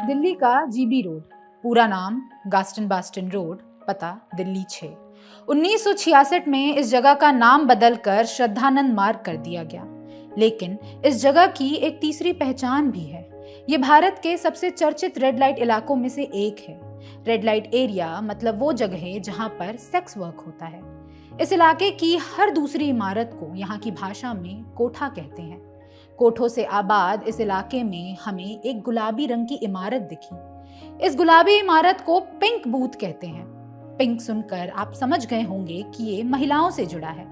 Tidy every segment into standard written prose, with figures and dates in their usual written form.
दिल्ली का GB road, पूरा नाम गास्टन बास्टन रोड, पता दिल्ली 6। 1966 में इस जगह का नाम बदलकर श्रद्धानंद मार्ग कर दिया गया। लेकिन इस जगह की एक तीसरी पहचान भी है। ये भारत के सबसे चर्चित रेड लाइट इलाकों में से एक है। रेड लाइट एरिया मतलब वो जगह जहां पर सेक्स वर्क होता है। इस इलाके की हर दूसरी इमारत को यहाँ की भाषा में कोठा कहते हैं। कोठों से आबाद इस इलाके में हमें एक गुलाबी रंग की इमारत दिखी। इस गुलाबी इमारत को पिंक बूथ कहते हैं। पिंक सुनकर आप समझ गए होंगे कि ये महिलाओं से जुड़ा है।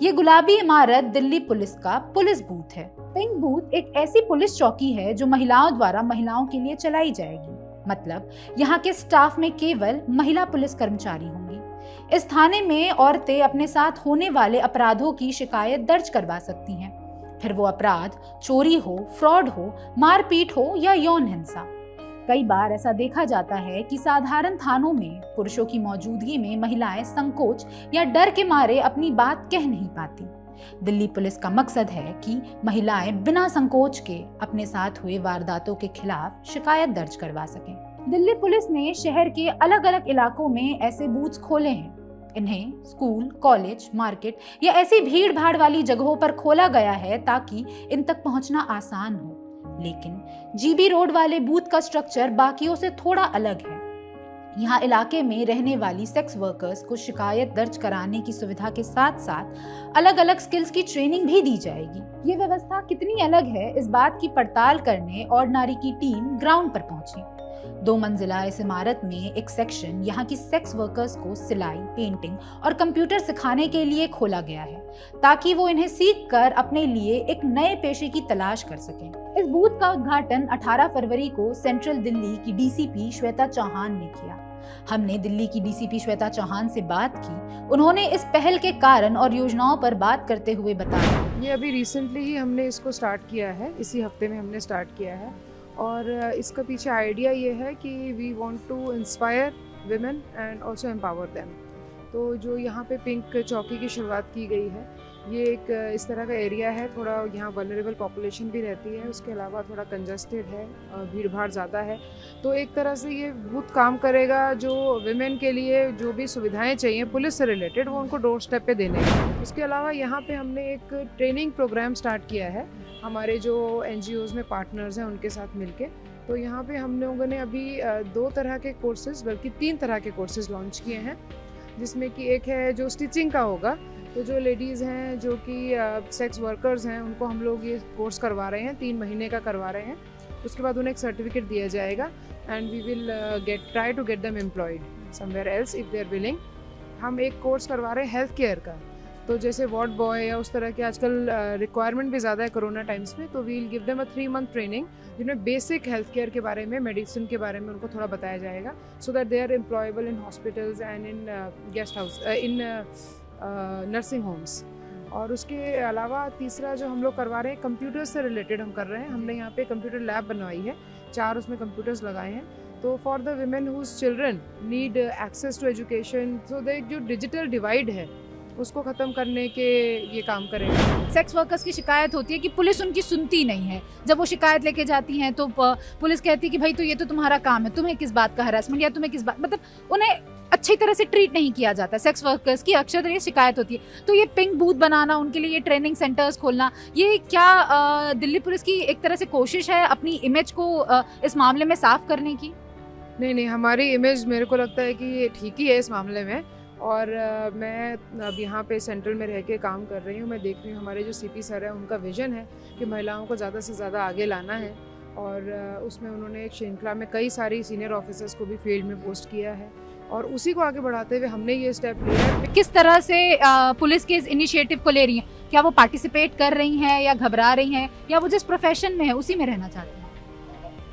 ये गुलाबी इमारत दिल्ली पुलिस का पुलिस बूथ है। पिंक बूथ एक ऐसी पुलिस चौकी है जो महिलाओं द्वारा महिलाओं के लिए चलाई जाएगी। मतलब यहाँ के स्टाफ में केवल महिला पुलिस कर्मचारी होंगी। इस थाने में औरतें अपने साथ होने वाले अपराधों की शिकायत दर्ज करवा सकती हैं, फिर वो अपराध चोरी हो, फ्रॉड हो, मारपीट हो या यौन हिंसा। कई बार ऐसा देखा जाता है कि साधारण थानों में पुरुषों की मौजूदगी में महिलाएं संकोच या डर के मारे अपनी बात कह नहीं पाती। दिल्ली पुलिस का मकसद है कि महिलाएं बिना संकोच के अपने साथ हुए वारदातों के खिलाफ शिकायत दर्ज करवा सकें। दिल्ली पुलिस ने शहर के अलग अलग इलाकों में ऐसे बूथ्स खोले हैं। इन्हें स्कूल, कॉलेज, मार्केट या ऐसी भीड़ भाड़ वाली जगहों पर खोला गया है ताकि इन तक पहुंचना आसान हो। लेकिन जीबी रोड वाले बूथ का स्ट्रक्चर बाकियों से थोड़ा अलग है। यहाँ इलाके में रहने वाली सेक्स वर्कर्स को शिकायत दर्ज कराने की सुविधा के साथ साथ अलग अलग स्किल्स की ट्रेनिंग भी दी जाएगी। ये व्यवस्था कितनी अलग है, इस बात की पड़ताल करने ऑर्डिनरी की टीम ग्राउंड पर पहुंची। 2 मंजिला इस इमारत में एक सेक्शन यहाँ की सेक्स वर्कर्स को सिलाई, पेंटिंग और कंप्यूटर सिखाने के लिए खोला गया है ताकि वो इन्हें सीख कर अपने लिए एक नए पेशे की तलाश कर सकें। इस बूथ का उद्घाटन 18 फरवरी को सेंट्रल दिल्ली की डीसीपी श्वेता चौहान ने किया। हमने दिल्ली की डीसीपी श्वेता चौहान से बात की। उन्होंने इस पहल के कारण और योजनाओं पर बात करते हुए बताया, ये अभी रिसेंटली ही हमने इसको स्टार्ट किया है, इसी हफ्ते में हमने स्टार्ट किया है। और इसका पीछे आइडिया ये है कि we want to inspire women and also empower them. तो जो यहाँ पे पिंक चौकी की शुरुआत की गई है, ये एक इस तरह का एरिया है। थोड़ा यहाँ वल्नरेबल पॉपुलेशन भी रहती है, उसके अलावा थोड़ा कंजस्टेड है, भीड़ भाड़ ज़्यादा है। तो एक तरह से ये बूथ काम करेगा जो विमेन के लिए जो भी सुविधाएं चाहिए पुलिस से रिलेटेड, वो उनको डोर स्टेप पे देने हैं। उसके अलावा यहाँ पे हमने एक ट्रेनिंग प्रोग्राम स्टार्ट किया है हमारे जो NGOs में पार्टनर्स हैं उनके साथ मिलके। तो यहाँ पे हम लोगों ने अभी 2 तरह के कोर्सेज, बल्कि 3 तरह के कोर्सेज लॉन्च किए हैं, जिसमें कि एक है जो स्टिचिंग का होगा। तो जो लेडीज़ हैं जो कि सेक्स वर्कर्स हैं, उनको हम लोग ये कोर्स करवा रहे हैं, 3 महीने का करवा रहे हैं। उसके बाद उन्हें एक सर्टिफिकेट दिया जाएगा and we will try to get them employed somewhere else if they are willing. हम एक कोर्स करवा रहे हैं हेल्थ केयर का। तो जैसे वार्ड बॉय या उस तरह के आजकल रिक्वायरमेंट भी ज़्यादा है कोरोना टाइम्स में, तो we will give them a 3 month training जिनमें बेसिक हेल्थ केयर के बारे में, मेडिसिन के बारे में उनको थोड़ा बताया जाएगा, so that they are employable in hospitals and in guest house, in nursing homes. और उसके अलावा तीसरा जो हम लोग करवा रहे हैं, कंप्यूटर से रिलेटेड हम कर रहे हैं। हमने यहाँ पे कंप्यूटर लैब बनवाई है, 4 उसमें कंप्यूटर्स लगाए हैं। तो for the women whose children need access to education, so that जो डिजिटल डिवाइड है उसको ख़त्म करने के ये काम करेंगे। सेक्स वर्कर्स की शिकायत होती है कि पुलिस उनकी सुनती नहीं है। जब वो शिकायत लेके जाती हैं तो पुलिस कहती है कि भाई तो ये तो तुम्हारा काम है, तुम्हें किस बात का हरासमेंट या तुम्हें किस बात, मतलब उन्हें अच्छी तरह से ट्रीट नहीं किया जाता। सेक्स वर्कर्स की अक्सर ये शिकायत होती है। तो ये पिंक बूथ बनाना, उनके लिए ये ट्रेनिंग सेंटर्स खोलना, ये क्या दिल्ली पुलिस की एक तरह से कोशिश है अपनी इमेज को इस मामले में साफ करने की? नहीं, हमारी इमेज मेरे को लगता है कि ये ठीक ही है इस मामले में। और मैं अब यहाँ पे सेंट्रल में रह के काम कर रही हूँ। मैं देख रही हूँ हमारे जो CP सर है, उनका विजन है कि महिलाओं को ज़्यादा से ज़्यादा आगे लाना है। और उसमें उन्होंने एक श्रृंखला में कई सारी सीनियर ऑफिसर्स को भी फील्ड में पोस्ट किया है और उसी को आगे बढ़ाते हुए हमने ये स्टेप लिया है। किस तरह से पुलिस के इस इनिशिएटिव को ले रही हैं? क्या वो पार्टिसिपेट कर रही हैं या घबरा रही हैं, या वो जिस प्रोफेशन में है उसी में रहना चाहती हैं?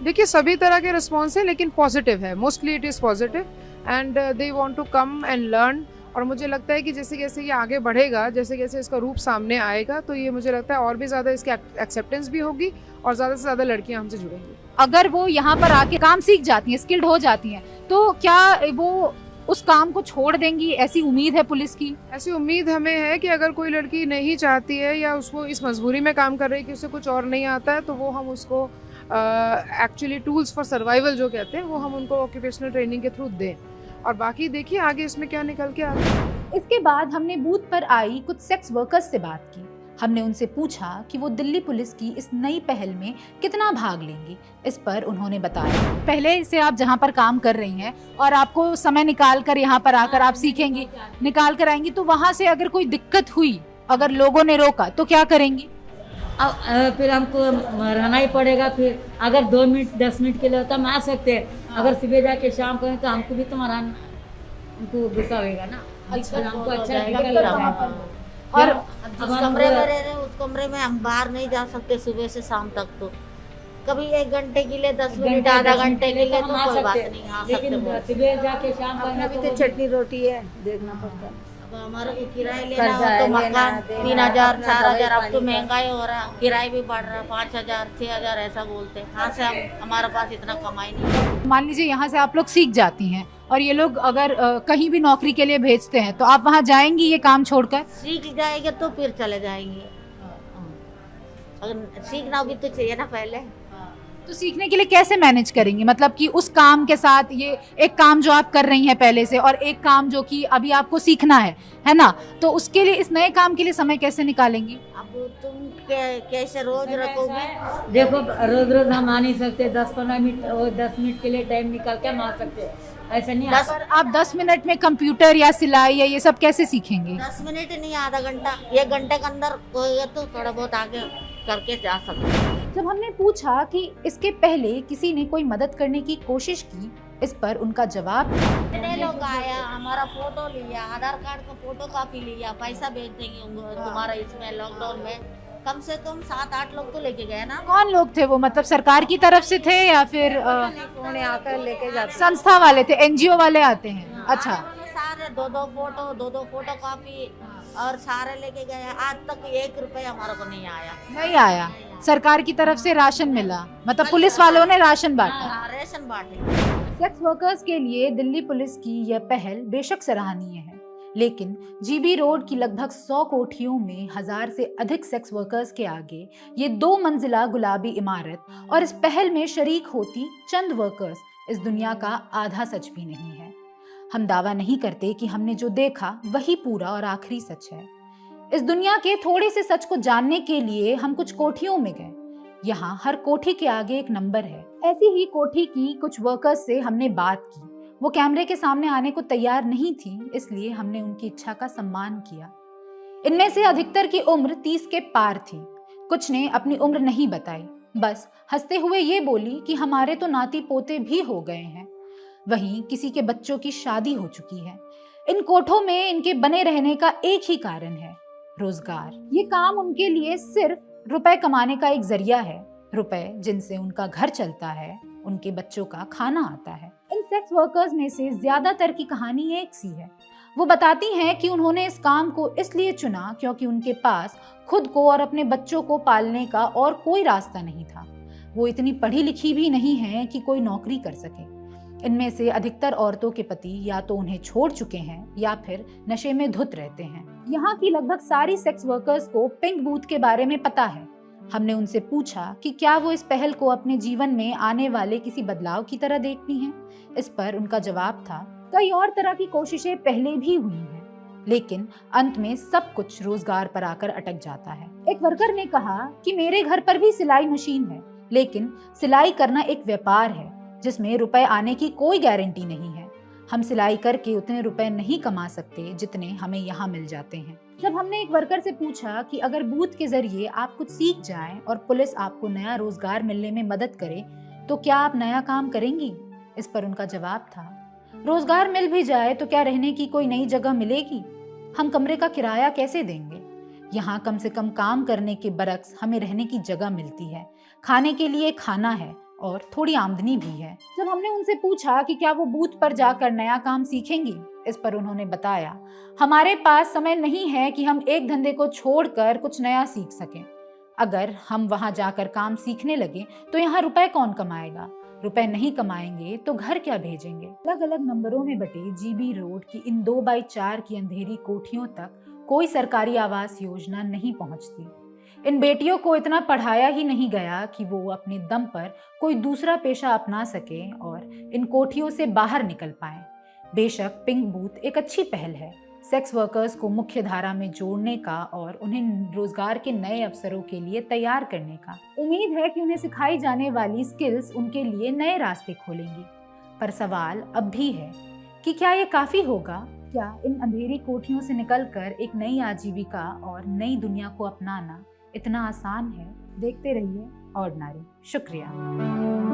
देखिए, सभी तरह के रिस्पॉन्स है, लेकिन पॉजिटिव है, mostly it is positive and they want to come and learn. और मुझे लगता है कि जैसे जैसे ये आगे बढ़ेगा, जैसे जैसे इसका रूप सामने आएगा, तो ये मुझे लगता है और भी ज़्यादा इसकी एक्सेप्टेंस भी होगी और ज़्यादा से ज़्यादा लड़कियां हमसे जुड़ेंगी। अगर वो यहाँ पर आके काम सीख जाती हैं, स्किल्ड हो जाती हैं, तो क्या वो उस काम को छोड़ देंगी, ऐसी उम्मीद है पुलिस की? ऐसी उम्मीद हमें है कि अगर कोई लड़की नहीं चाहती है या उसको इस मजबूरी में काम कर रही है कि उसे कुछ और नहीं आता है, तो वो हम उसको एक्चुअली टूल्स फॉर सर्वाइवल जो कहते हैं, वो हम उनको ऑक्यूपेशनल ट्रेनिंग के थ्रू दें। और बाकी देखिए आगे इसमें क्या निकल के आता है। इसके बाद हमने बूथ पर आई कुछ सेक्स वर्कर्स से बात की। हमने उनसे पूछा कि वो दिल्ली पुलिस की इस नई पहल में कितना भाग लेंगी। इस पर उन्होंने बताया, पहले से आप जहाँ पर काम कर रही हैं और आपको समय निकाल कर यहाँ पर आकर आप सीखेंगी, निकाल कर आएंगी, तो वहाँ से अगर कोई दिक्कत हुई, अगर लोगों ने रोका, तो क्या करेंगी? अब फिर हमको रहना ही पड़ेगा। फिर अगर 2 मिनट 10 मिनट के लिए होता हम आ सकते हैं। अगर सुबह जाके शाम करें तो हमको भी तुम्हारा हमको गुस्सा होगा ना। अच्छा, हमको अच्छा जाएगा लगेगा। और अब जिस कमरे में रह रहे हैं उस कमरे में हम बाहर नहीं जा सकते सुबह से शाम तक। तो कभी 1 घंटे के लिए 10 मिनट आधा घंटे के लिए तो कोई बात नहीं, आ सकते लेकिन वो। सुबह जाके शाम अपना भी तो चटनी रोटी है, देखना पड़ता है। अब हमारे को किराया लेना कर्जा हो तो है, लेना मकान देना, 3000 अपना 4000, अब दवाई तो पानी का। महंगाई हो रहा, किराया भी बढ़ रहा, 5000 6000 ऐसा बोलते हैं। कहाँ से हम, हमारे पास इतना कमाई नहीं है। मान लीजिए यहाँ से आप लोग सीख जाती हैं और ये लोग अगर कहीं भी नौकरी के लिए भेजते हैं, तो आप वहाँ जाएंगी ये काम छोड़कर? सीख जाएंगे तो फिर चले जाएंगे। अगर सीखना भी तो चाहिए ना पहले। तो सीखने के लिए कैसे मैनेज करेंगी? मतलब कि उस काम के साथ ये एक काम जो आप कर रही हैं पहले से और एक काम जो कि अभी आपको सीखना है ना, तो उसके लिए इस नए काम के लिए समय कैसे निकालेंगी? अब तुम कैसे रोज रखोगे? देखो रोज रोज हम आ नहीं सकते। 10-15 मिनट और 10 मिनट के लिए टाइम निकाल के हम आ सकते हैं, ऐसा नहीं आ सकते। आप 10 मिनट में कंप्यूटर या सिलाई या ये सब कैसे सीखेंगे? 10 मिनट नहीं, आधा घंटा 1 घंटे के अंदर होएगा तो थोड़ा बहुत आगे करके जा सकते हैं। जब हमने पूछा कि इसके पहले किसी ने कोई मदद करने की कोशिश की, इस पर उनका जवाब, इतने लोग आया, हमारा फोटो लिया, आधार कार्ड का फोटो कॉपी लिया, पैसा भेज देंगे तुम्हारा। इसमें लॉकडाउन में कम से कम 7-8 लोग तो लेके गए ना। कौन लोग थे वो? मतलब सरकार की तरफ से थे या फिर उन्होंने आकर लेके जाते हैं। संस्था वाले थे, एनजीओ वाले आते हैं? अच्छा, उन्होंने सारे 2-2 फोटो कॉपी और सारे लेके गए। आज तक 1 रुपए हमारे को नहीं आया। नहीं आया। सरकार की तरफ से राशन मिला, मतलब पुलिस वालों ने राशन बांटा। हाँ, रेशन बांटे। सेक्स वर्कर्स के लिए दिल्ली पुलिस की यह पहल बेशक सराहनीय है, लेकिन जीबी रोड की लगभग 100 कोठियों में 1000 से अधिक सेक्स वर्कर्स के आगे ये 2 मंजिला गुलाबी इमारत और इस पहल में शरीक होती चंद वर्कर्स इस दुनिया का आधा सच भी नहीं है। हम दावा नहीं करते कि हमने जो देखा वही पूरा और आखिरी सच है। इस दुनिया के थोड़े से सच को जानने के लिए हम कुछ कोठियों में गए। यहाँ हर कोठी के आगे एक नंबर है। ऐसी ही कोठी की कुछ वर्कर्स से हमने बात की। वो कैमरे के सामने आने को तैयार नहीं थी, इसलिए हमने उनकी इच्छा का सम्मान किया। इनमें से अधिकतर की उम्र 30 के पार थी। कुछ ने अपनी उम्र नहीं बताई, बस हंसते हुए ये बोली कि हमारे तो नाती पोते भी हो गए हैं। वहीं किसी के बच्चों की शादी हो चुकी है। इन कोठों में इनके बने रहने का एक ही कारण है, रोजगार। ये काम उनके लिए सिर्फ रुपए कमाने का एक जरिया है, रुपए जिनसे उनका घर चलता है, उनके बच्चों का खाना आता है। इन सेक्स वर्कर्स में से ज्यादातर की कहानी एक सी है। वो बताती हैं कि उन्होंने इस काम को इसलिए चुना क्योंकि उनके पास खुद को और अपने बच्चों को पालने का और कोई रास्ता नहीं था। वो इतनी पढ़ी लिखी भी नहीं है कि कोई नौकरी कर सके। इनमें से अधिकतर औरतों के पति या तो उन्हें छोड़ चुके हैं या फिर नशे में धुत रहते हैं। यहाँ की लगभग सारी सेक्स वर्कर्स को पिंक बूथ के बारे में पता है। हमने उनसे पूछा कि क्या वो इस पहल को अपने जीवन में आने वाले किसी बदलाव की तरह देखती हैं। इस पर उनका जवाब था, कई और तरह की कोशिशें पहले भी हुई हैं, लेकिन अंत में सब कुछ रोजगार पर आकर अटक जाता है। एक वर्कर ने कहा कि मेरे घर पर भी सिलाई मशीन है, लेकिन सिलाई करना एक व्यापार है जिसमें रुपए आने की कोई गारंटी नहीं है। हम सिलाई करके उतने रुपए नहीं कमा सकते जितने हमें यहाँ मिल जाते हैं। जब हमने एक वर्कर से पूछा कि अगर बूथ के जरिए आप कुछ सीख जाएं और पुलिस आपको नया रोजगार मिलने में मदद करे, तो क्या आप नया काम करेंगी? इस पर उनका जवाब था, रोजगार मिल भी जाए तो क्या रहने की कोई नई जगह मिलेगी? हम कमरे का किराया कैसे देंगे? यहाँ कम से कम काम करने के बरक्स हमें रहने की जगह मिलती है, खाने के लिए खाना है और थोड़ी आमदनी भी है। जब हमने उनसे पूछा कि क्या वो बूथ पर जाकर नया काम सीखेंगी, इस पर उन्होंने बताया, हमारे पास समय नहीं है कि हम एक धंधे को छोड़कर कुछ नया सीख सकें। अगर हम वहां जाकर काम सीखने लगे तो यहाँ रुपए कौन कमाएगा? रुपए नहीं कमाएंगे तो घर क्या भेजेंगे। अलग अलग नंबरों में बटे जीबी रोड की इन 2x4 की अंधेरी कोठियों तक कोई सरकारी आवास योजना नहीं पहुंचती। इन बेटियों को इतना पढ़ाया ही नहीं गया कि वो अपने दम पर कोई दूसरा पेशा अपना सके और इन कोठियों से बाहर निकल पाएं। बेशक पिंक बूथ एक अच्छी पहल है, सेक्स वर्कर्स को मुख्य धारा में जोड़ने का और उन्हें रोजगार के नए अवसरों के लिए तैयार करने का। उम्मीद है कि उन्हें सिखाई जाने वाली स्किल्स उनके लिए नए रास्ते खोलेंगी। पर सवाल अब भी है कि क्या ये काफी होगा? क्या इन अंधेरी कोठियों से निकलकर एक नई आजीविका और नई दुनिया को अपनाना इतना आसान है? देखते रहिए ऑर्डिनरी। शुक्रिया।